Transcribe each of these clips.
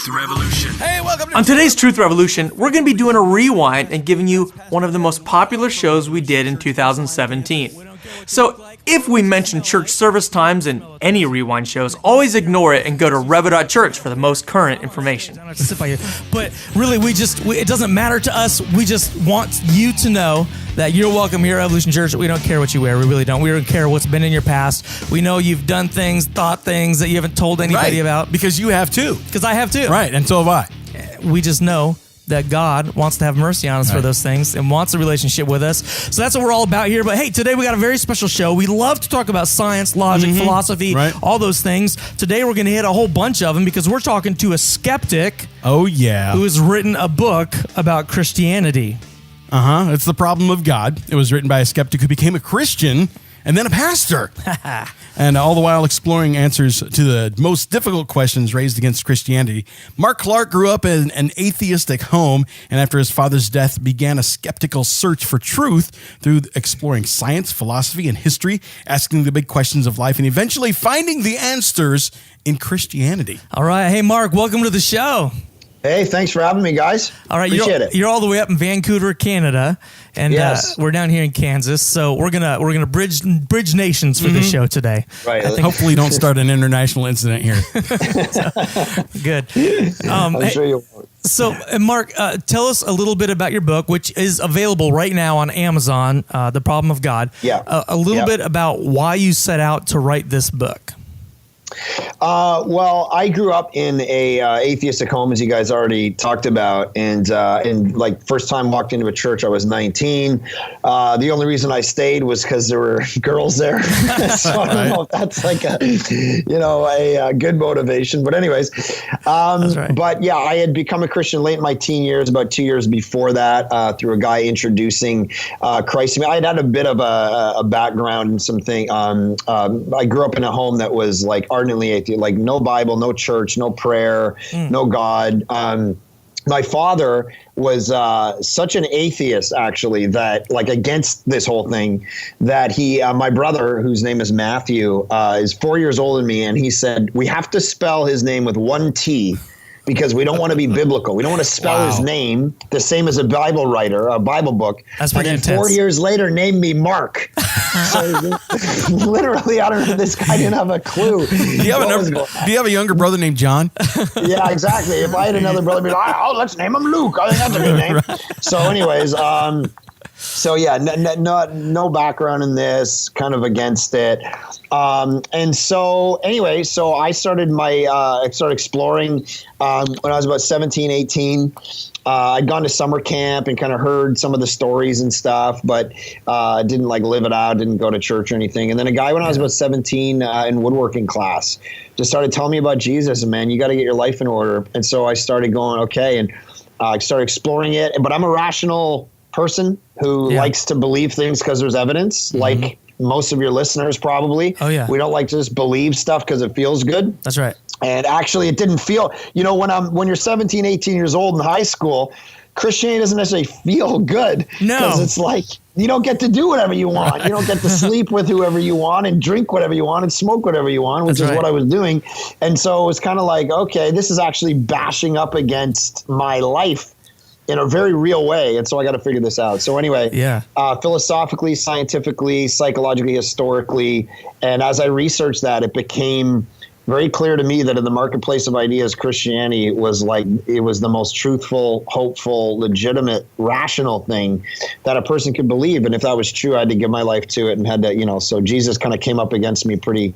Truth Revolution. Hey, welcome to On today's Truth Revolution, we're going to be doing a rewind and giving you one of the most popular shows we did in 2017. So, if we mention church service times in any rewind shows, always ignore it and go to revo.church for the most current information. I don't have to sit by you. But really, it doesn't matter to us. We just want you to know that you're welcome here at Revolution Church. We don't care what you wear. We really don't. We don't care what's been in your past. We know you've done things, thought things that you haven't told anybody about. Because you have too. Because I have too. Right, and so have I. We just know that God wants to have mercy on us for those things and wants a relationship with us. So that's what we're all about here. But hey, today we got a very special show. We love to talk about science, logic, philosophy, all those things. Today we're going to hit a whole bunch of them because we're talking to a skeptic. Oh, yeah. Who has written a book about Christianity. It's The Problem of God. It was written by a skeptic who became a Christian and then a pastor. And all the while exploring answers to the most difficult questions raised against Christianity. Mark Clark grew up in an atheistic home, and after his father's death began a skeptical search for truth through exploring science, philosophy, and history, asking the big questions of life, and eventually finding the answers in Christianity. All right. Hey, Mark, welcome to the show. Hey, thanks for having me, guys. All right, Appreciate it. You're all the way up in Vancouver, Canada, and Yes. we're down here in Kansas. So we're gonna bridge nations for this show today. Right. Hopefully you don't start an international incident here. Good. I'm sure you won't. So, Mark, tell us a little bit about your book, which is available right now on Amazon, The Problem of God. Yeah. A little bit about why you set out to write this book. Well, I grew up in a atheistic home, as you guys already talked about, and like first time walked into a church, I was 19. The only reason I stayed was because there were girls there. So I don't know if that's like a good motivation. But anyways, but yeah, I had become a Christian late in my teen years, about 2 years before that, through a guy introducing Christ to me. I had a bit of a background in something. I grew up in a home that was like ardently atheist, like no Bible, no church, no prayer, no God. My father was such an atheist, actually, that like against this whole thing, that he, my brother, whose name is Matthew, is 4 years older than me, and he said, we have to spell his name with one T, because we don't want to be biblical. We don't want to spell his name the same as a Bible writer, a Bible book. That's pretty and then intense. 4 years later, named me Mark. So literally, I don't know. This guy didn't have a clue. Do you have a younger brother named John? Yeah, exactly. If I had another brother, I'd be like, oh, let's name him Luke. I think that's a good name. So anyways, so yeah, no background in this, kind of against it. And so anyway, so I started exploring when I was about 17, 18. I'd gone to summer camp and kind of heard some of the stories and stuff, but didn't like live it out, didn't go to church or anything. And then a guy when I was about 17 in woodworking class just started telling me about Jesus, and man, you got to get your life in order. And so I started going, okay, and I started exploring it. But I'm a rational person who likes to believe things because there's evidence, like most of your listeners probably. Oh, yeah. We don't like to just believe stuff because it feels good. That's right. And actually, it didn't feel, when you're 17, 18 years old in high school, Christianity doesn't necessarily feel good. No. Because it's like, you don't get to do whatever you want. You don't get to sleep with whoever you want and drink whatever you want and smoke whatever you want, which is what I was doing. And so it was kind of like, okay, this is actually bashing up against my life in a very real way. And so I got to figure this out. So anyway, philosophically, scientifically, psychologically, historically, and as I researched that, it became very clear to me that in the marketplace of ideas, Christianity was the most truthful, hopeful, legitimate, rational thing that a person could believe. And if that was true, I had to give my life to it and had to, so Jesus kind of came up against me pretty,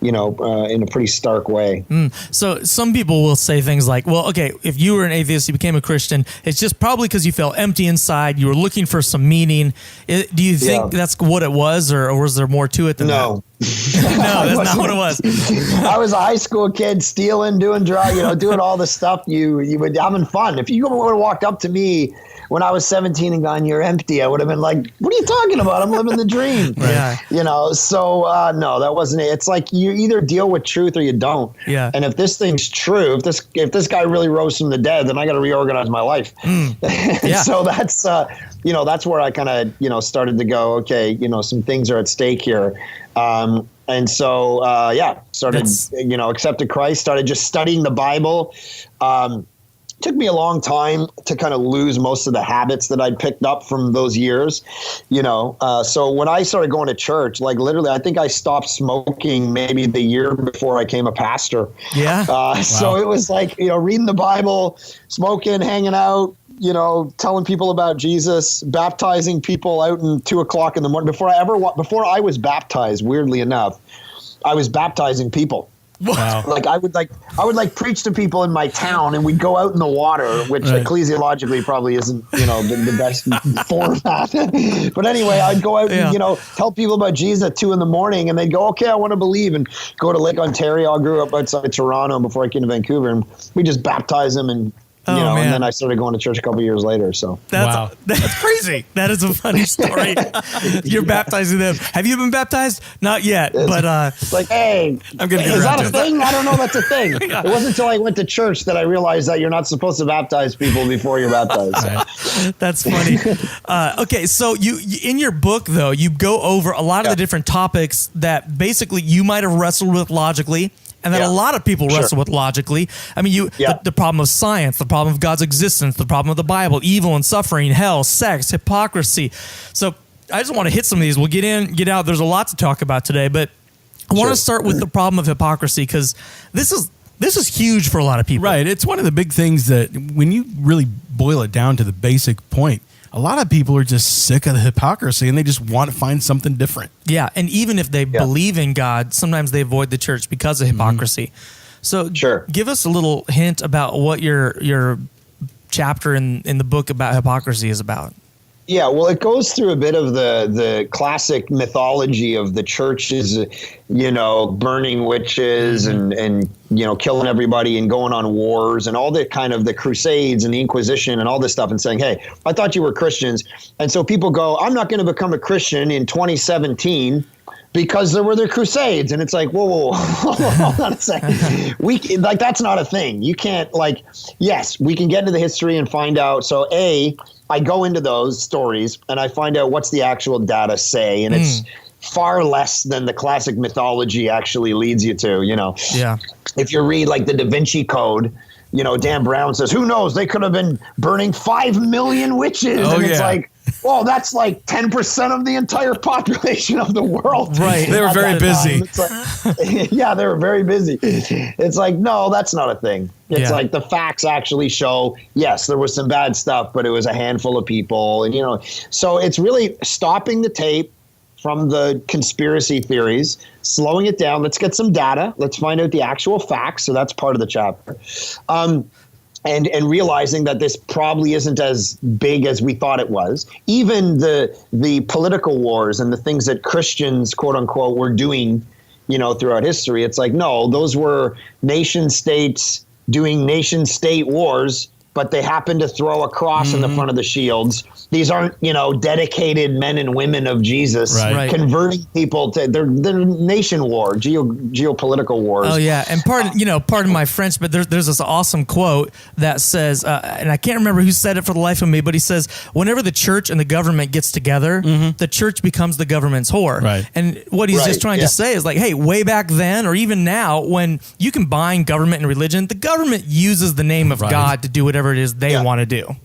in a pretty stark way. So some people will say things like, well, okay, if you were an atheist, you became a Christian, it's just probably because you felt empty inside. You were looking for some meaning. Do you think that's what it was, or was there more to it than that? No, that's not what it was. I was a high school kid, stealing, doing drugs, doing all the stuff you would, having fun. If you would have walked up to me when I was 17 and gone, you're empty, I would have been like, what are you talking about? I'm living the dream. So no, that wasn't it. It's like you either deal with truth or you don't. Yeah. And if this thing's true, if this guy really rose from the dead, then I got to reorganize my life. So that's, that's where I kind of, started to go, okay, some things are at stake here. And so, started, accepted Christ, started just studying the Bible. Took me a long time to kind of lose most of the habits that I'd picked up from those years, So when I started going to church, like literally, I think I stopped smoking maybe the year before I became a pastor. Yeah. So it was like, reading the Bible, smoking, hanging out, telling people about Jesus, baptizing people out in 2:00 in the morning. Before I was baptized, weirdly enough, I was baptizing people. Wow. Like I would preach to people in my town, and we'd go out in the water, which ecclesiologically probably isn't, the best format. But anyway, I'd go out and, tell people about Jesus at 2 a.m, and they'd go, okay, I want to believe, and go to Lake Ontario. I grew up outside Toronto before I came to Vancouver, and we just baptized them, and and then I started going to church a couple years later. So that's crazy. That is a funny story. You're baptizing them. Have you been baptized? Not yet, but it's like, hey, I'm gonna get is around that a thing? I don't know. That's a thing. Yeah. It wasn't until I went to church that I realized that you're not supposed to baptize people before you're baptized. Right. That's funny. Okay, so you in your book though, you go over a lot of the different topics that basically you might have wrestled with logically. And that a lot of people wrestle with logically. I mean, the problem of science, the problem of God's existence, the problem of the Bible, evil and suffering, hell, sex, hypocrisy. So I just want to hit some of these. We'll get in, get out. There's a lot to talk about today, but I want to start with the problem of hypocrisy because this is huge for a lot of people. Right. It's one of the big things that when you really boil it down to the basic point, a lot of people are just sick of the hypocrisy and they just want to find something different. Yeah. And even if they believe in God, sometimes they avoid the church because of hypocrisy. So give us a little hint about what your chapter in the book about hypocrisy is about. Yeah, well, it goes through a bit of the classic mythology of the churches, burning witches and killing everybody and going on wars and all the kind of the Crusades and the Inquisition and all this stuff and saying, hey, I thought you were Christians. And so people go, I'm not going to become a Christian in 2017 because there were the Crusades. And it's like, whoa, hold on a second. That's not a thing. You can't yes, we can get into the history and find out. So I go into those stories and I find out what's the actual data say. And it's far less than the classic mythology actually leads you to, Yeah. If you read the Da Vinci Code, Dan Brown says, who knows, they could have been burning 5 million witches. Oh, and it's like, well, that's 10% of the entire population of the world. Right. They were very busy. Yeah, they were very busy. It's like, no, that's not a thing. It's like the facts actually show, yes, there was some bad stuff, but it was a handful of people. And, so it's really stopping the tape from the conspiracy theories, slowing it down. Let's get some data. Let's find out the actual facts. So that's part of the chapter. And realizing that this probably isn't as big as we thought it was. Even the political wars and the things that Christians, quote unquote, were doing, throughout history. It's like, no, those were nation states doing nation state wars, but they happen to throw a cross in the front of the shields. These aren't, dedicated men and women of Jesus converting people to their nation war, geopolitical wars. Oh yeah, and pardon my French, but there's this awesome quote that says, and I can't remember who said it for the life of me, but he says, whenever the church and the government gets together, the church becomes the government's whore. Right. And what he's just trying to say is hey, way back then, or even now, when you combine government and religion, the government uses the name of God to do whatever it is they want to do.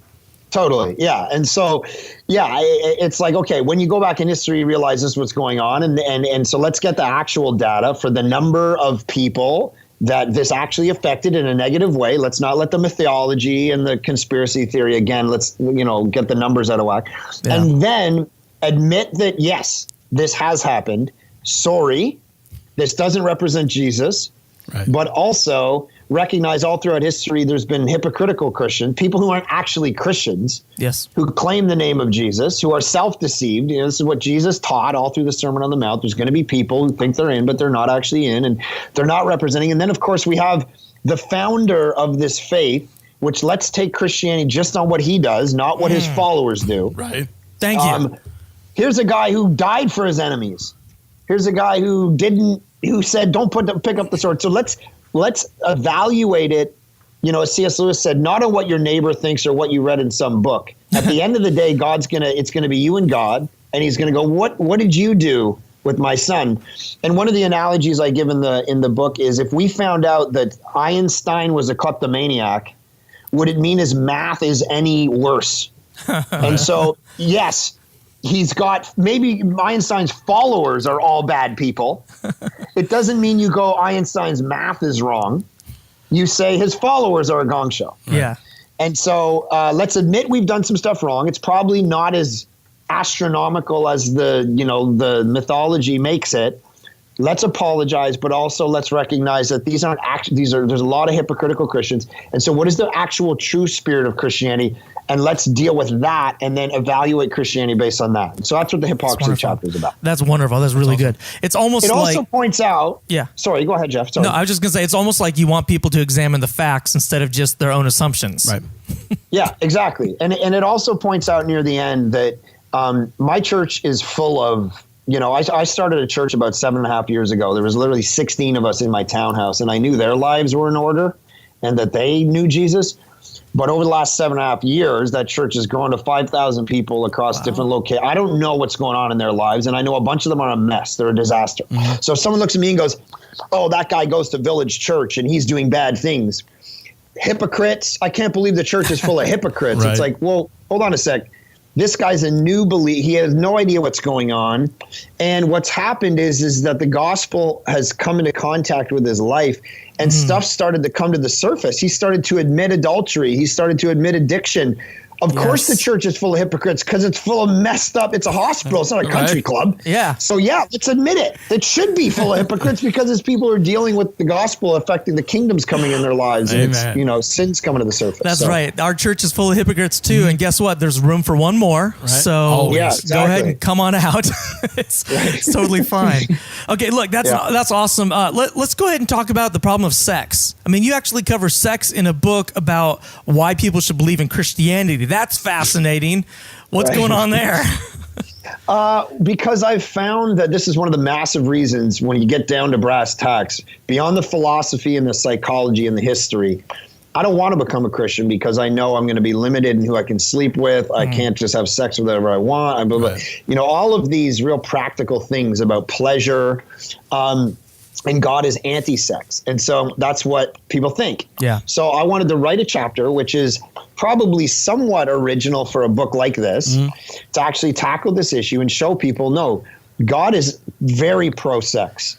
Totally. Yeah. And so, it's like, okay, when you go back in history, you realize this is what's going on. And so let's get the actual data for the number of people that this actually affected in a negative way. Let's not let the mythology and the conspiracy theory again. Let's, get the numbers out of whack. Yeah. And then admit that, yes, this has happened. Sorry, this doesn't represent Jesus, but also recognize all throughout history there's been hypocritical Christians, people who aren't actually Christians, who claim the name of Jesus, who are self-deceived. This is what Jesus taught all through the Sermon on the Mount. There's going to be people who think they're in, but they're not actually in, and they're not representing. And then, of course, we have the founder of this faith, which let's take Christianity just on what he does, not what his followers do. Right. Thank you. Here's a guy who died for his enemies. Here's a guy who said, don't pick up the sword. So let's evaluate it, as C.S. Lewis said, not on what your neighbor thinks or what you read in some book. At the end of the day, it's going to be you and God, and he's going to go, what did you do with my son. And one of the analogies I give in the book is, if we found out that Einstein was a kleptomaniac, would it mean his math is any worse? And so, yes, maybe Einstein's followers are all bad people. It doesn't mean you go, Einstein's math is wrong. You say his followers are a gong show. Yeah. And so let's admit we've done some stuff wrong. It's probably not as astronomical as the mythology makes it. Let's apologize, but also let's recognize that there's a lot of hypocritical Christians. And so what is the actual true spirit of Christianity? And let's deal with that and then evaluate Christianity based on that. And so that's what the hypocrisy chapter is about. That's wonderful. That's really good. It's almost like... It also points out... Yeah. Sorry, go ahead, Jeff. Sorry. No, I was just going to say, it's almost like you want people to examine the facts instead of just their own assumptions. Right. Yeah, exactly. And it also points out near the end that my church is full of... I started a church about 7.5 years ago. There was literally 16 of us in my townhouse, and I knew their lives were in order and that they knew Jesus. But over the last 7.5 years, that church has grown to 5,000 people across different locations. I don't know what's going on in their lives, and I know a bunch of them are a mess. They're a disaster. Mm-hmm. So if someone looks at me and goes, oh, that guy goes to Village Church and he's doing bad things. Hypocrites. I can't believe the church is full of hypocrites. Right. It's like, well, hold on a sec. This guy's a new believer. He has no idea what's going on. And what's happened is that the gospel has come into contact with his life, and stuff started to come to the surface. He started to admit adultery. He started to admit addiction. Of course the church is full of hypocrites because it's full of messed up. It's a hospital. It's not a country club. Yeah. So let's admit it. It should be full of hypocrites because it's people who are dealing with the gospel affecting the kingdoms coming in their lives. And it's, sin's coming to the surface. That's right. Our church is full of hypocrites too. And guess what? There's room for one more. Right. So go ahead and come on out. it's totally fine. Okay, look, that's awesome. Let's go ahead and talk about the problem of sex. I mean, you actually cover sex in a book about why people should believe in Christianity. That's fascinating. What's going on there? Because I've found that this is one of the massive reasons when you get down to brass tacks, beyond the philosophy and the psychology and the history, I don't want to become a Christian because I know I'm going to be limited in who I can sleep with. I can't just have sex with whoever I want. All of these real practical things about pleasure. And God is anti-sex. And so that's what people think. Yeah. So I wanted to write a chapter, which is probably somewhat original for a book like this, to actually tackle this issue and show people, no, God is very pro-sex.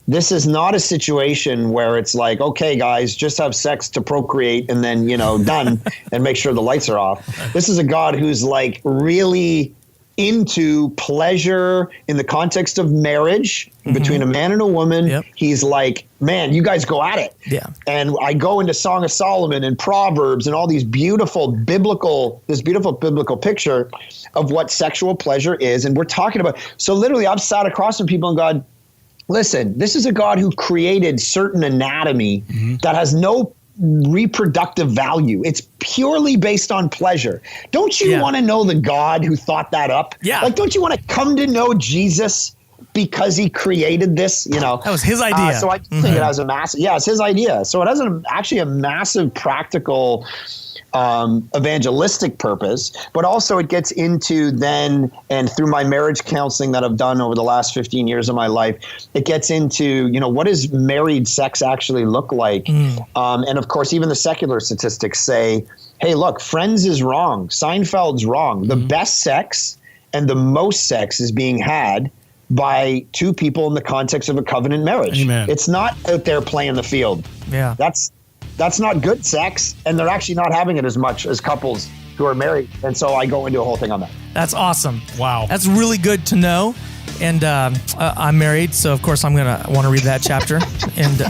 This is not a situation where it's like, okay, guys, just have sex to procreate and then, done and make sure the lights are off. This is a God who's like really into pleasure in the context of marriage between a man and a woman. Yep. He's like, man, you guys go at it. Yeah. And I go into Song of Solomon and Proverbs and all these beautiful biblical picture of what sexual pleasure is. And we're talking about, so literally I've sat across from people and gone, listen, this is a God who created certain anatomy that has no reproductive value. It's purely based on pleasure. Don't you want to know the God who thought that up? Yeah. Like, don't you want to come to know Jesus because he created this? That was his idea. So I think it has a massive, it's his idea. So it has actually a massive practical evangelistic purpose, but also it gets into then, and through my marriage counseling that I've done over the last 15 years of my life, it gets into, what does married sex actually look like? And of course, even the secular statistics say, hey, look, Friends is wrong. Seinfeld's wrong. The best sex and the most sex is being had by two people in the context of a covenant marriage. Amen. It's not out there playing the field. Yeah. That's not good sex, and they're actually not having it as much as couples who are married. And so I go into a whole thing on that. That's awesome. Wow. That's really good to know. And I'm married, so of course I'm going to want to read that chapter. and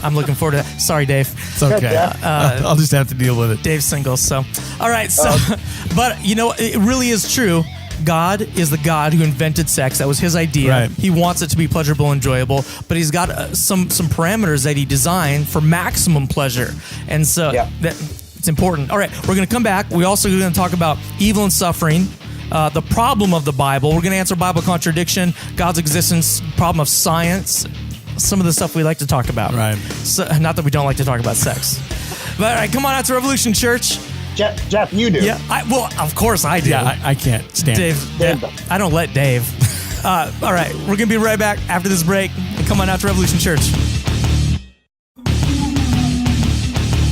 I'm looking forward to that. Sorry, Dave. It's okay. I'll just have to deal with it. Dave's single, so. All right, so, but it really is true. God is the God who invented sex. That was his idea. Right. He wants it to be pleasurable and enjoyable, but he's got some parameters that he designed for maximum pleasure. And so it's important. All right, we're going to come back. We're also going to talk about evil and suffering, the problem of the Bible. We're going to answer Bible contradiction, God's existence, problem of science, some of the stuff we like to talk about. Right. So, not that we don't like to talk about sex. But all right, come on out to Revolution Church. Jeff, you do. Yeah, of course I do. Yeah, I can't stand Dave. I don't let Dave. All right, we're going to be right back after this break. And come on out to Revolution Church.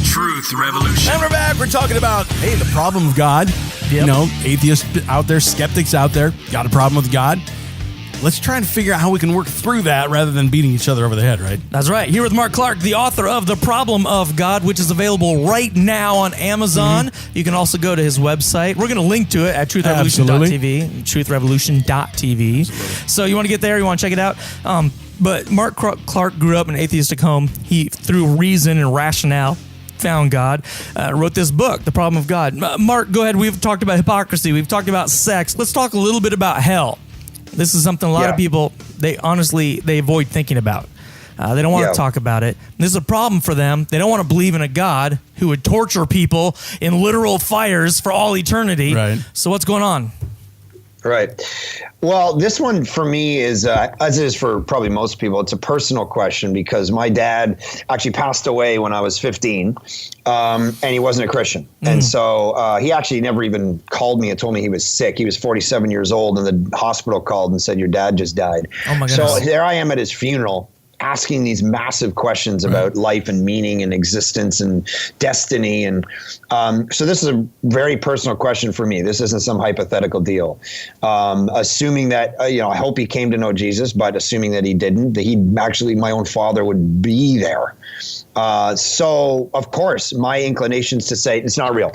Truth Revolution. And we're back. We're talking about, hey, the problem of God. Yep. You know, atheists out there, skeptics out there, got a problem with God. Let's try and figure out how we can work through that rather than beating each other over the head, right? That's right. Here with Mark Clark, the author of The Problem of God, which is available right now on Amazon. You can also go to his website. We're going to link to it at truthrevolution.tv, truthrevolution.tv. So you want to get there, you want to check it out. But Mark Clark grew up in an atheistic home. He, through reason and rationale, found God, wrote this book, The Problem of God. Mark, go ahead. We've talked about hypocrisy. We've talked about sex. Let's talk a little bit about hell. This is something a lot of people, they avoid thinking about. They don't want to talk about it. This is a problem for them. They don't want to believe in a God who would torture people in literal fires for all eternity. Right. So what's going on? Right. Well, this one for me is, as it is for probably most people, it's a personal question because my dad actually passed away when I was 15, and he wasn't a Christian. And so he actually never even called me and told me he was sick. He was 47 years old, and the hospital called and said, your dad just died. Oh my goodness. So there I am at his funeral, asking these massive questions about life and meaning and existence and destiny. And so this is a very personal question for me. This isn't some hypothetical deal. Assuming that, I hope he came to know Jesus, but assuming that he didn't, that he actually, my own father would be there. So of course, my inclination is to say it's not real.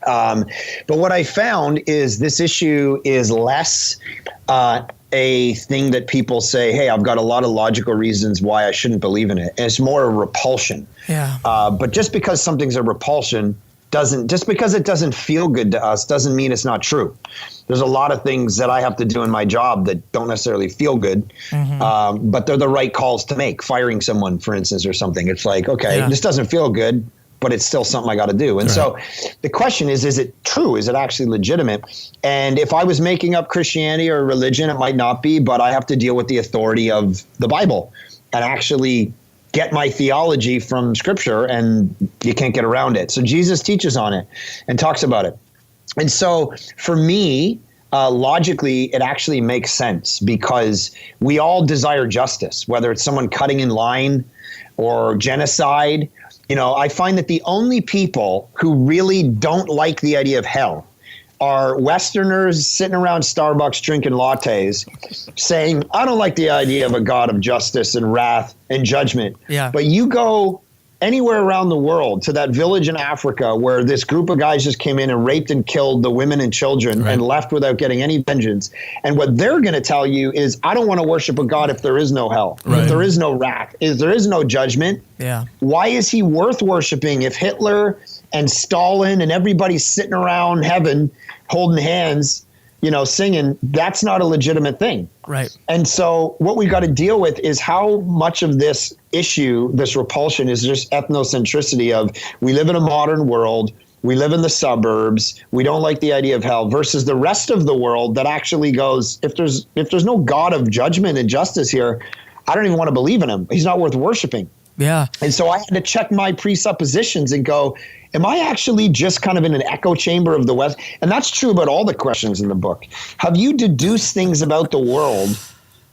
But what I found is this issue is less a thing that people say, hey, I've got a lot of logical reasons why I shouldn't believe in it. And it's more a repulsion. Yeah. But just because something's a repulsion just because it doesn't feel good to us doesn't mean it's not true. There's a lot of things that I have to do in my job that don't necessarily feel good, but they're the right calls to make. Firing someone, for instance, or something. It's like, okay, this doesn't feel good, but it's still something I got to do. And so the question is it true? Is it actually legitimate? And if I was making up Christianity or religion, it might not be, but I have to deal with the authority of the Bible and actually get my theology from Scripture, and you can't get around it. So Jesus teaches on it and talks about it. And so for me, logically, it actually makes sense because we all desire justice, whether it's someone cutting in line or genocide. I find that the only people who really don't like the idea of hell are Westerners sitting around Starbucks drinking lattes saying, I don't like the idea of a God of justice and wrath and judgment. Yeah. But you go anywhere around the world to that village in Africa where this group of guys just came in and raped and killed the women and children and left without getting any vengeance. And what they're going to tell you is, I don't want to worship a God if there is no hell, if there is no wrath, if there is no judgment. Yeah. Why is he worth worshiping if Hitler and Stalin and everybody's sitting around heaven holding hands, singing? That's not a legitimate thing. Right. And so what we've got to deal with is how much of this issue, this repulsion, is just ethnocentricity of we live in a modern world, we live in the suburbs, we don't like the idea of hell, versus the rest of the world that actually goes, if there's no God of judgment and justice here, I don't even want to believe in him. He's not worth worshiping. Yeah. And so I had to check my presuppositions and go, am I actually just kind of in an echo chamber of the West? And that's true about all the questions in the book. Have you deduced things about the world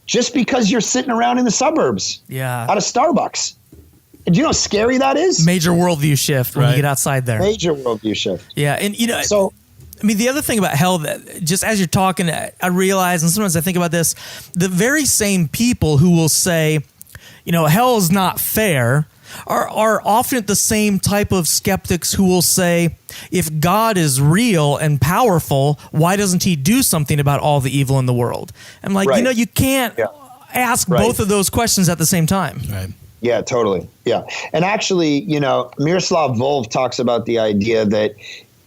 just because you're sitting around in the suburbs at a Starbucks? Do you know how scary that is? Major worldview shift when you get outside there. Major worldview shift. Yeah. And, the other thing about hell, that just as you're talking, I realize, and sometimes I think about this, the very same people who will say, hell is not fair, are often the same type of skeptics who will say, if God is real and powerful, why doesn't he do something about all the evil in the world? I'm like, you can't ask both of those questions at the same time. Right. Yeah, totally. Yeah. And actually, Miroslav Volf talks about the idea that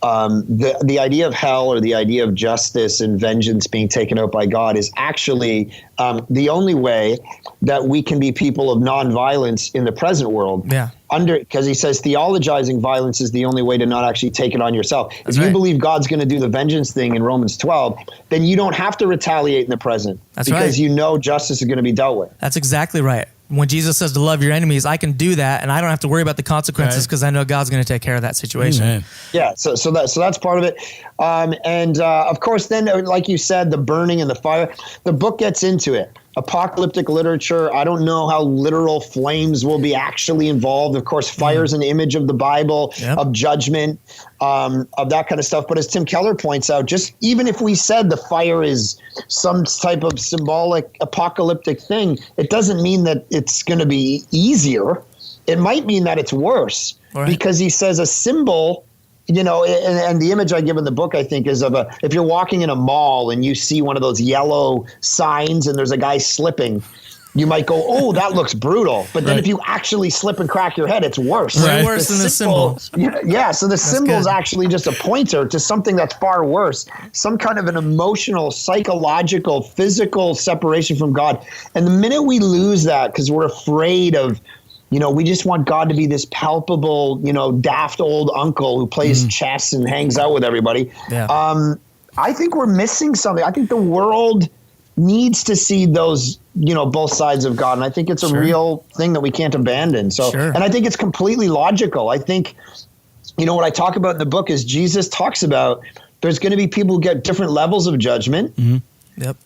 the idea of hell or the idea of justice and vengeance being taken out by God is actually the only way that we can be people of nonviolence in the present world. Yeah. Because he says theologizing violence is the only way to not actually take it on yourself. If you believe God's going to do the vengeance thing in Romans 12, then you don't have to retaliate in the present because you know justice is going to be dealt with. That's exactly right. when Jesus says to love your enemies, I can do that, and I don't have to worry about the consequences because I know God's going to take care of that situation. Amen. Yeah, so that's part of it, and of course, then like you said, the burning and the fire. The book gets into it. Apocalyptic literature. I don't know how literal flames will be actually involved. Of course, fire is an image of the Bible, of judgment, of that kind of stuff. But as Tim Keller points out, just even if we said the fire is some type of symbolic apocalyptic thing, it doesn't mean that it's going to be easier. It might mean that it's worse, because he says a symbol. And the image I give in the book, I think, is if you're walking in a mall and you see one of those yellow signs and there's a guy slipping, you might go, oh, that looks brutal. But then if you actually slip and crack your head, it's worse. Way worse than the symbol. Yeah, so the symbol is actually just a pointer to something that's far worse, some kind of an emotional, psychological, physical separation from God. And the minute we lose that because we're afraid of, we just want God to be this palpable, daft old uncle who plays chess and hangs out with everybody. Yeah. I think we're missing something. I think the world needs to see those, both sides of God. And I think it's a real thing that we can't abandon. So, and I think it's completely logical. I think, what I talk about in the book is Jesus talks about there's going to be people who get different levels of judgment. Yep.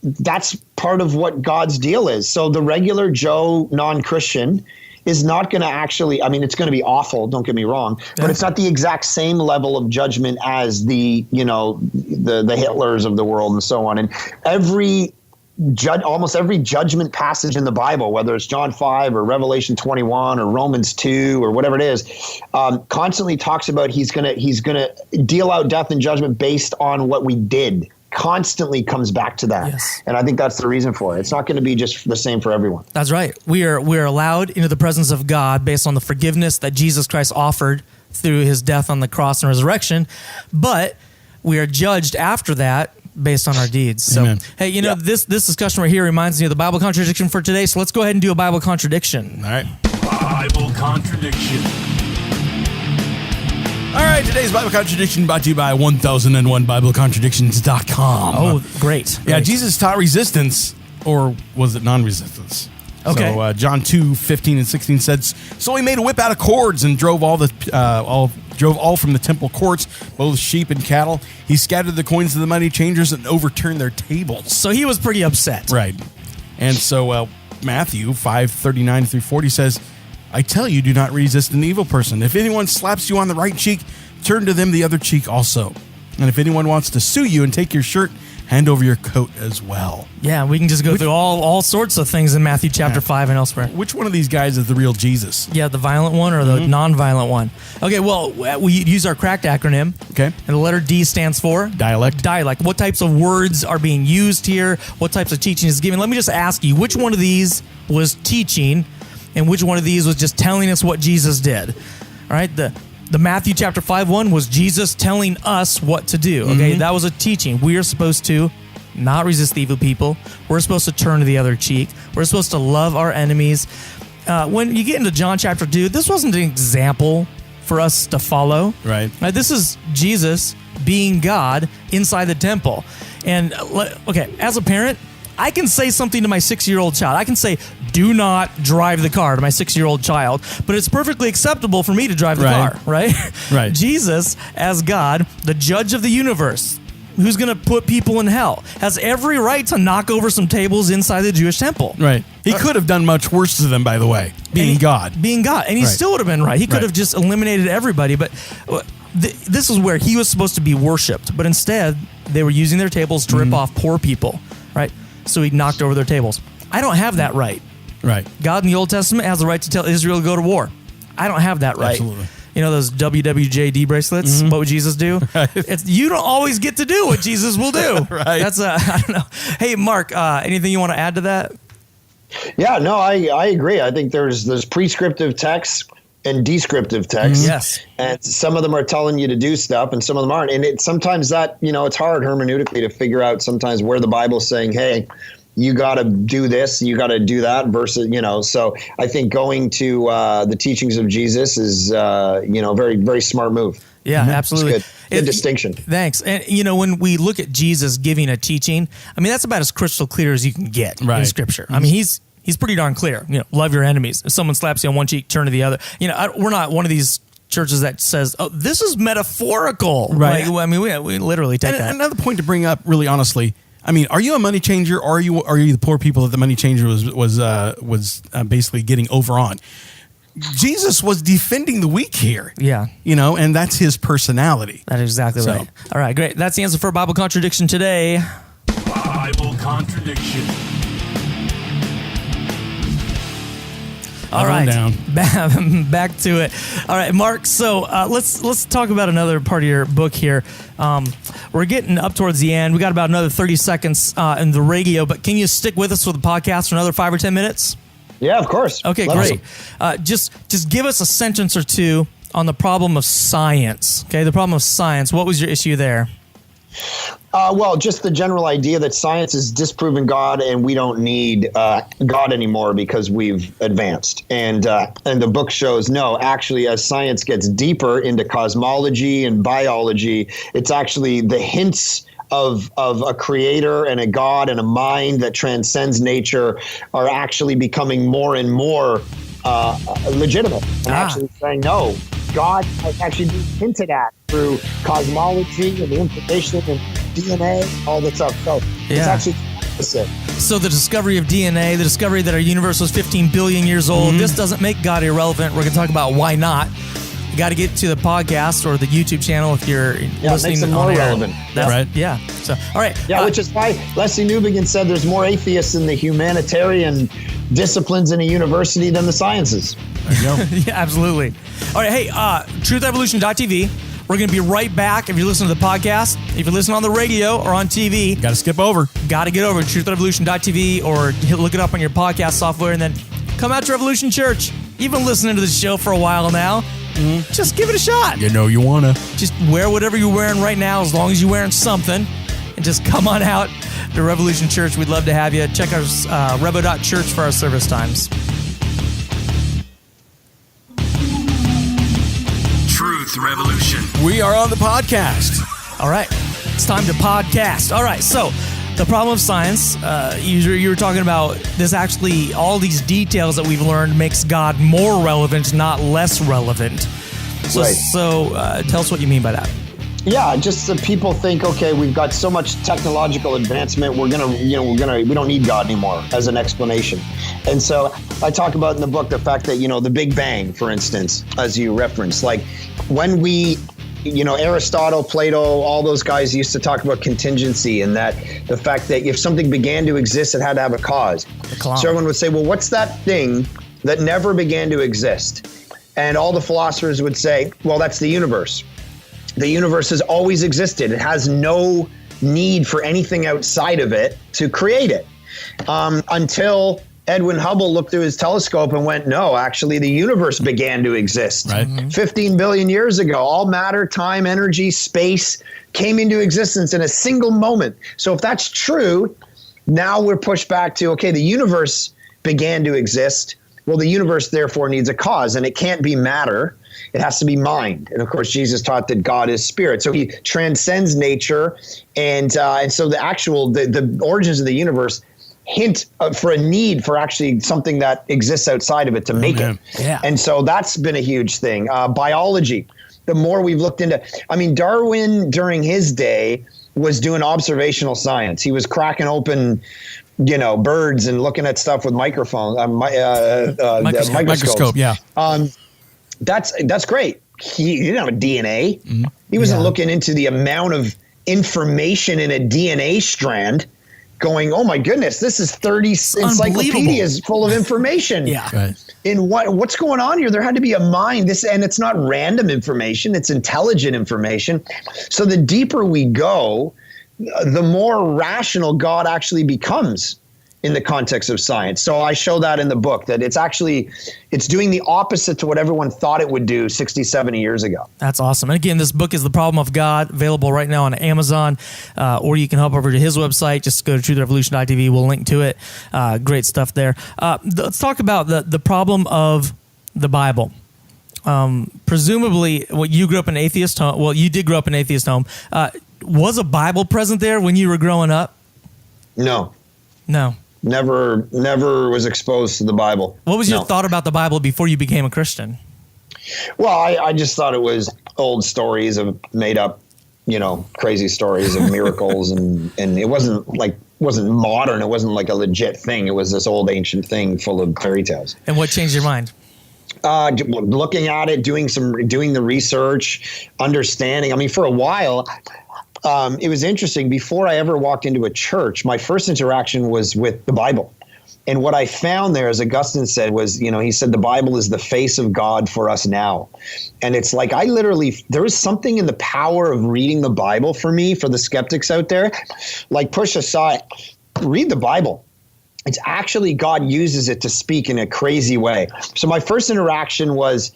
That's part of what God's deal is. So the regular Joe non-Christian is not going to actually, it's going to be awful, don't get me wrong, but it's not the exact same level of judgment as the Hitlers of the world and so on. And almost every judgment passage in the Bible, whether it's John 5 or Revelation 21 or Romans 2 or whatever it is, constantly talks about he's going to deal out death and judgment based on what we did. Constantly comes back to that. Yes. And I think that's the reason for it. It's not going to be just the same for everyone. That's right. We are allowed into the presence of God based on the forgiveness that Jesus Christ offered through his death on the cross and resurrection, but we are judged after that based on our deeds. So, Amen. hey, this discussion right here reminds me of the Bible contradiction for today, so let's go ahead and do a Bible contradiction. All right. Bible contradiction. All right, today's Bible contradiction brought to you by 1001BibleContradictions.com. Oh, great. Yeah, Jesus taught resistance, or was it non-resistance? Okay. So John 2:15 and 16 says, so he made a whip out of cords and drove all from the temple courts, both sheep and cattle. He scattered the coins of the money changers and overturned their tables. So he was pretty upset. Right. And so Matthew 5:39 through 40 says, I tell you, do not resist an evil person. If anyone slaps you on the right cheek, turn to them the other cheek also. And if anyone wants to sue you and take your shirt, hand over your coat as well. Yeah, we can just go through all sorts of things in Matthew chapter 5 and elsewhere. Which one of these guys is the real Jesus? Yeah, the violent one or the non-violent one? Okay, well, we use our CRACKed acronym. Okay. And the letter D stands for? Dialect. Dialect. What types of words are being used here? What types of teaching is given? Let me just ask you, which one of these was teaching and which one of these was just telling us what Jesus did? All right, the Matthew chapter 5 one was Jesus telling us what to do. Okay, that was a teaching. We are supposed to not resist the evil people. We're supposed to turn to the other cheek. We're supposed to love our enemies. When you get into John chapter 2, this wasn't an example for us to follow. Right. This is Jesus being God inside the temple. And okay, as a parent, I can say something to my 6-year-old child. I can say, do not drive the car to my 6-year-old child, but it's perfectly acceptable for me to drive the car, right? Right. Jesus, as God, the judge of the universe, who's going to put people in hell, has every right to knock over some tables inside the Jewish temple. Right. He could have done much worse to them, by the way, being God. Being God. And he still would have been right. He could have just eliminated everybody, but this is where he was supposed to be worshipped, but instead they were using their tables to rip off poor people, right? So he knocked over their tables. I don't have that right. Right. God in the Old Testament has the right to tell Israel to go to war. I don't have that right. Absolutely. You know those WWJD bracelets? What would Jesus do? Right. You don't always get to do what Jesus will do. Right. That's I don't know. Hey, Mark, anything you want to add to that? Yeah, no, I agree. I think there's prescriptive texts and descriptive texts. Yes. And some of them are telling you to do stuff and some of them aren't. And sometimes that, it's hard hermeneutically to figure out sometimes where the Bible's saying, hey, you got to do this, you got to do that versus, so I think going to the teachings of Jesus is, very, very smart move. Yeah, absolutely. It's good distinction. Thanks. And, when we look at Jesus giving a teaching, that's about as crystal clear as you can get in Scripture. he's pretty darn clear. Love your enemies. If someone slaps you on one cheek, turn to the other. We're not one of these churches that says, "Oh, this is metaphorical." Right. We literally take that. Another point to bring up, really honestly. Are you a money changer, or are you the poor people that the money changer was basically getting over on? Jesus was defending the weak here. Yeah. And that's his personality. That is exactly right. All right, great. That's the answer for Bible contradiction today. Bible contradiction. All right, down. Back to it. All right, Mark. So let's talk about another part of your book here. We're getting up towards the end. We got about another 30 seconds in the radio, but can you stick with us for the podcast for another 5 or 10 minutes? Yeah, of course. Okay, great. Just give us a sentence or two on the problem of science. Okay, the problem of science. What was your issue there? Well, just the general idea that science has disproven God, and we don't need God anymore because we've advanced. And the book shows no. Actually, as science gets deeper into cosmology and biology, it's actually the hints of a creator and a God and a mind that transcends nature are actually becoming more and more legitimate. And actually saying, no, God has actually been hinted at through cosmology and the information and DNA, all that stuff. So it's actually opposite. So the discovery of DNA, the discovery that our universe was 15 billion years old, this doesn't make God irrelevant. We're going to talk about why not. You got to get to the podcast or the YouTube channel if you're listening. It makes them more relevant. That's right. Yeah. So, all right. Yeah, which is why Leslie Newbigin said there's more atheists in the humanitarian disciplines in a university than the sciences. There you go. Yeah, absolutely. All right. Hey, TruthEvolution.tv. We're going to be right back. If you're listening to the podcast, if you're listening on the radio or on TV, Got to skip over. Got to get over to TruthRevolution.tv or look it up on your podcast software and then come out to Revolution Church. You've been listening to the show for a while now. Just give it a shot. You want to. Just wear whatever you're wearing right now as long as you're wearing something. And just come on out to Revolution Church. We'd love to have you. Check out revo.church for our service times. Truth Revolution. We are on the podcast. All right. It's time to podcast. All right. So the problem of science, you were talking about this actually, all these details that we've learned makes God more relevant, not less relevant. So, Right. Tell us what you mean by that. Yeah, just that people think, okay, we've got so much technological advancement, we don't need God anymore as an explanation. And so I talk about in the book the fact that, the Big Bang, for instance, as you referenced, like when we, Aristotle, Plato, all those guys used to talk about contingency and that the fact that if something began to exist, it had to have a cause. So everyone would say, well, what's that thing that never began to exist? And all the philosophers would say, well, that's the universe. The universe has always existed. It has no need for anything outside of it to create it. Until Edwin Hubble looked through his telescope and went, no, actually the universe began to exist. Right. 15 billion years ago. All matter, time, energy, space came into existence in a single moment. So if that's true, now we're pushed back to, okay, the universe began to exist. Well, the universe therefore needs a cause, and it can't be matter. It has to be mind. And of course, Jesus taught that God is spirit. So he transcends nature. And so the origins of the universe hint for a need for actually something that exists outside of it to make it. Yeah. And so that's been a huge thing. Biology, the more we've looked into, Darwin during his day was doing observational science. He was cracking open birds and looking at stuff with microscope, yeah. That's great. He didn't have a DNA. Mm-hmm. He wasn't looking into the amount of information in a DNA strand going, oh my goodness, this is 30 encyclopedias full of information. Yeah. Right. In what's going on here? There had to be a mind. And it's not random information, it's intelligent information. So the deeper we go, the more rational God actually becomes in the context of science. So I show that in the book, that it's doing the opposite to what everyone thought it would do 60, 70 years ago. That's awesome. And again, this book is The Problem of God, available right now on Amazon, or you can hop over to his website. Just go to truthrevolution.tv. We'll link to it. Great stuff there. Let's talk about the problem of the Bible. Presumably, you grew up in an atheist home. Well, you did grow up in an atheist home. Was a Bible present there when you were growing up? No. Never was exposed to the Bible. What was your thought about the Bible before you became a Christian? Well, I just thought it was old stories of made up, crazy stories of miracles, and it wasn't modern. It wasn't like a legit thing. It was this old ancient thing full of fairy tales. And what changed your mind? Looking at it, doing the research, understanding. I mean, for a while, it was interesting. Before I ever walked into a church, my first interaction was with the Bible. And what I found there, as Augustine said, was, he said the Bible is the face of God for us now. And it's like there is something in the power of reading the Bible for me, for the skeptics out there. Like, push aside, read the Bible. It's actually God uses it to speak in a crazy way. So my first interaction was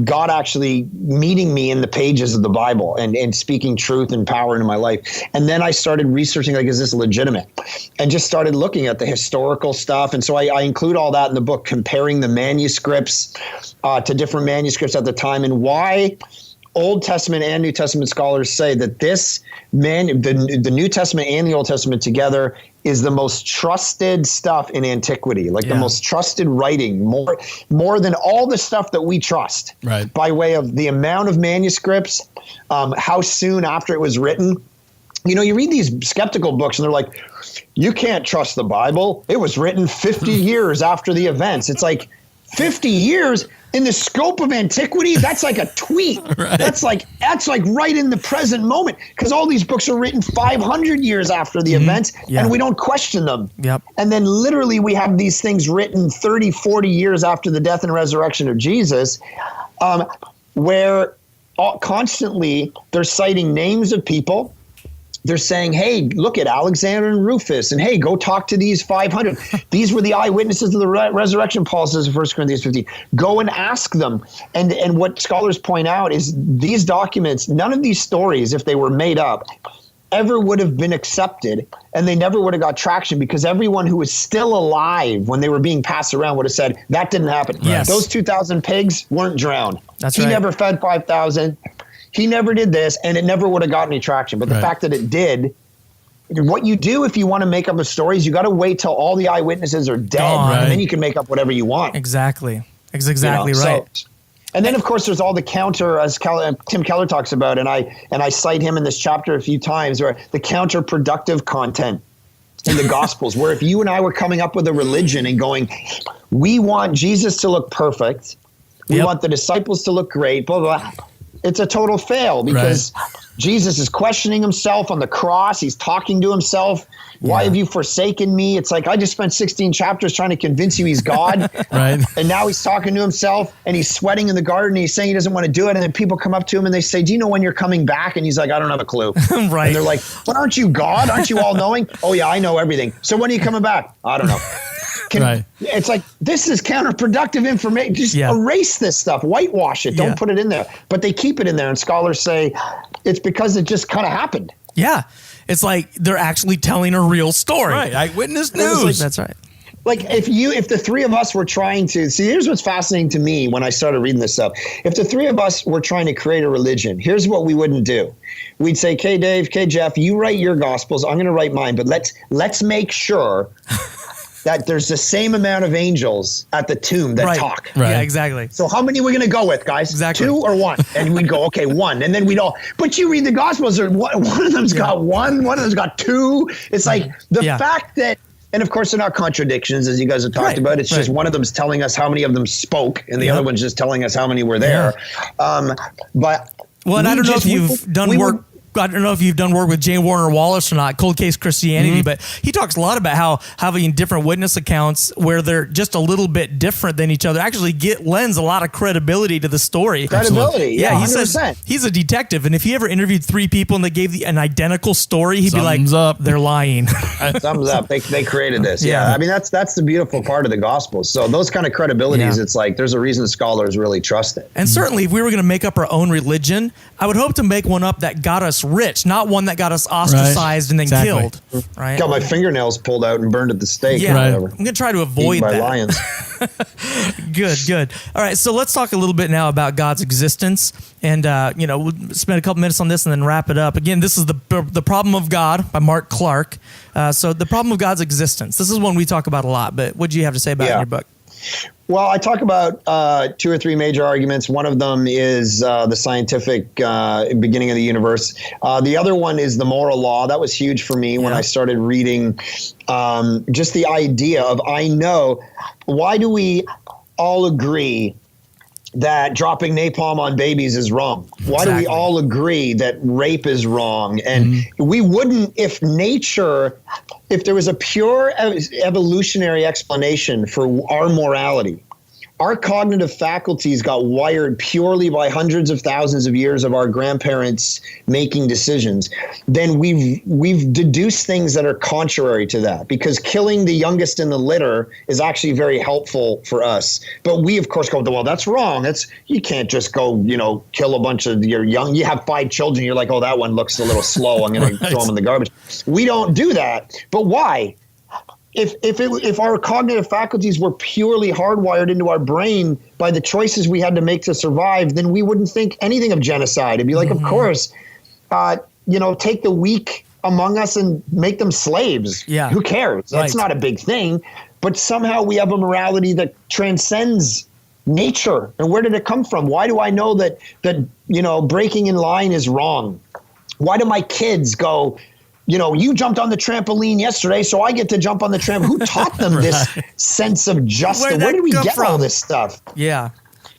God actually meeting me in the pages of the Bible and speaking truth and power into my life. And then I started researching, is this legitimate? And just started looking at the historical stuff. And so I include all that in the book, comparing the manuscripts to different manuscripts at the time, and why Old Testament and New Testament scholars say that the New Testament and the Old Testament together is the most trusted stuff in antiquity, the most trusted writing, more than all the stuff that we trust, right, by way of the amount of manuscripts, how soon after it was written. You read these skeptical books and they're like, you can't trust the Bible. It was written 50 years after the events. It's like 50 years in the scope of antiquity. That's like a tweet. Right. That's like right in the present moment, because all these books are written 500 years after the events, and we don't question them. Yep. And then literally we have these things written 30, 40 years after the death and resurrection of Jesus, where constantly they're citing names of people. They're saying, hey, look at Alexander and Rufus, and hey, go talk to these 500. These were the eyewitnesses of the resurrection, Paul says in 1 Corinthians 15. Go and ask them. And what scholars point out is these documents, none of these stories, if they were made up, ever would have been accepted, and they never would have got traction, because everyone who was still alive when they were being passed around would have said, that didn't happen. Yes. Those 2,000 pigs weren't drowned. That's right. He right. never fed 5,000. He never did this, and it never would have gotten any traction. But the fact that it did, what you do if you want to make up a story is you got to wait till all the eyewitnesses are dead, and then you can make up whatever you want. Exactly. Exactly right. So, and then, of course, there's all the counter, as Tim Keller talks about, and I cite him in this chapter a few times, where the counterproductive content in the Gospels, where if you and I were coming up with a religion and going, we want Jesus to look perfect, we want the disciples to look great, blah, blah, blah. It's a total fail, because Jesus is questioning himself on the cross. He's talking to himself. Why have you forsaken me? It's like, I just spent 16 chapters trying to convince you he's God. Right. And now he's talking to himself, and he's sweating in the garden, and he's saying he doesn't want to do it. And then people come up to him and they say, do you know when you're coming back? And he's like, I don't have a clue. Right. And they're like, but aren't you God? Aren't you all knowing? Oh yeah, I know everything. So when are you coming back? I don't know. It's like, this is counterproductive information. Just erase this stuff, whitewash it, don't put it in there. But they keep it in there, and scholars say it's because it just kind of happened. Yeah. It's like they're actually telling a real story. Right. Eyewitness news. That's right. Like if the three of us were trying to see, here's what's fascinating to me when I started reading this stuff. If the three of us were trying to create a religion, here's what we wouldn't do. We'd say, okay, Dave, okay, Jeff, you write your gospels, I'm going to write mine, but let's make sure that there's the same amount of angels at the tomb that talk. Right. Yeah, exactly. So how many are we going to go with, guys? Exactly. 2 or 1? And we'd go, okay, 1. And then we'd all, but you read the Gospels, one of them's got 1, one of them's got 2. It's like the fact that, and of course they're not contradictions, as you guys have talked about. It's just one of them's telling us how many of them spoke, and the other one's just telling us how many were there. And I don't know if you've done work. I don't know if you've done work with J. Warner Wallace or not, Cold Case Christianity, but he talks a lot about how having different witness accounts where they're just a little bit different than each other actually lends a lot of credibility to the story. Credibility, yeah, he says he's a detective, and if he ever interviewed 3 people and they gave an identical story, he'd be like, they're lying. Thumbs up. They created this. Yeah. I mean, that's the beautiful part of the gospel. So those kind of credibilities, it's like there's a reason scholars really trust it. And certainly if we were going to make up our own religion, I would hope to make one up that got us us rich, not one that got us ostracized and then Exactly. killed. Right? Got my fingernails pulled out and burned at the stake. Yeah, or I'm whatever. going to try to avoid Eaten by that. lions. Good. All right, so let's talk a little bit now about God's existence, and we'll spend a couple minutes on this and then wrap it up. Again, this is the Problem of God by Mark Clark. So the problem of God's existence. This is one we talk about a lot, but what do you have to say about it in your book? Well, I talk about 2 or 3 major arguments. One of them is the scientific beginning of the universe. The other one is the moral law. That was huge for me when I started reading just the idea of, I know, why do we all agree that dropping napalm on babies is wrong? Why do we all agree that rape is wrong? And we wouldn't, if there was a pure evolutionary explanation for our morality, our cognitive faculties got wired purely by hundreds of thousands of years of our grandparents making decisions, then we've deduced things that are contrary to that, because killing the youngest in the litter is actually very helpful for us. But we, of course, go, well, that's wrong. You can't just go, kill a bunch of your young. You have 5 children. You're like, oh, that one looks a little slow. I'm going to throw them in the garbage. We don't do that. But why? If our cognitive faculties were purely hardwired into our brain by the choices we had to make to survive, then we wouldn't think anything of genocide. It'd be like, of course, take the weak among us and make them slaves. Yeah. Who cares? That's not a big thing. But somehow we have a morality that transcends nature. And where did it come from? Why do I know that breaking in line is wrong? Why do my kids go, you jumped on the trampoline yesterday, so I get to jump on the trampoline? Who taught them this sense of justice? Where did we get all this stuff? Yeah,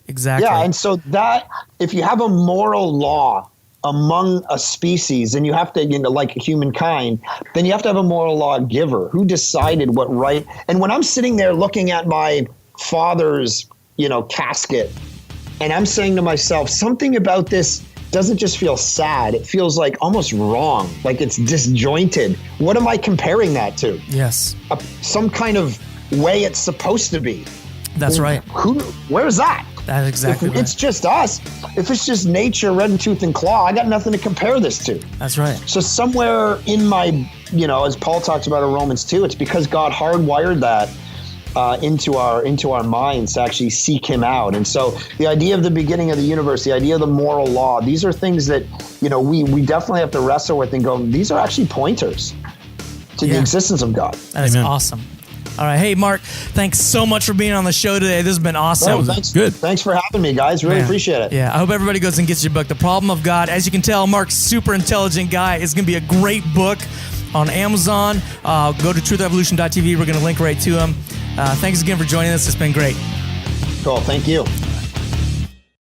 exactly. Yeah, and so that, if you have a moral law among a species, and you have to, like humankind, then you have to have a moral law giver who decided what right. And when I'm sitting there looking at my father's, casket, and I'm saying to myself, something about this doesn't just feel sad. It feels like almost wrong, like it's disjointed. What am I comparing that to? Yes. Some kind of way it's supposed to be. That's right. Where's that? That's exactly right. It's just us. If it's just nature, red in tooth and claw, I got nothing to compare this to. That's right. So somewhere in my, as Paul talks about in Romans 2, it's because God hardwired that into our minds to actually seek him out. And so the idea of the beginning of the universe, the idea of the moral law, these are things that, we definitely have to wrestle with and go, these are actually pointers to the existence of God. That is awesome. All right. Hey, Mark, thanks so much for being on the show today. This has been awesome. Thanks. Good. Thanks for having me, guys. Really appreciate it. Yeah. I hope everybody goes and gets your book, The Problem of God. As you can tell, Mark's super intelligent guy. It's going to be a great book on Amazon. Go to truthrevolution.tv. We're going to link right to him. Thanks again for joining us. It's been great. Cool. Thank you.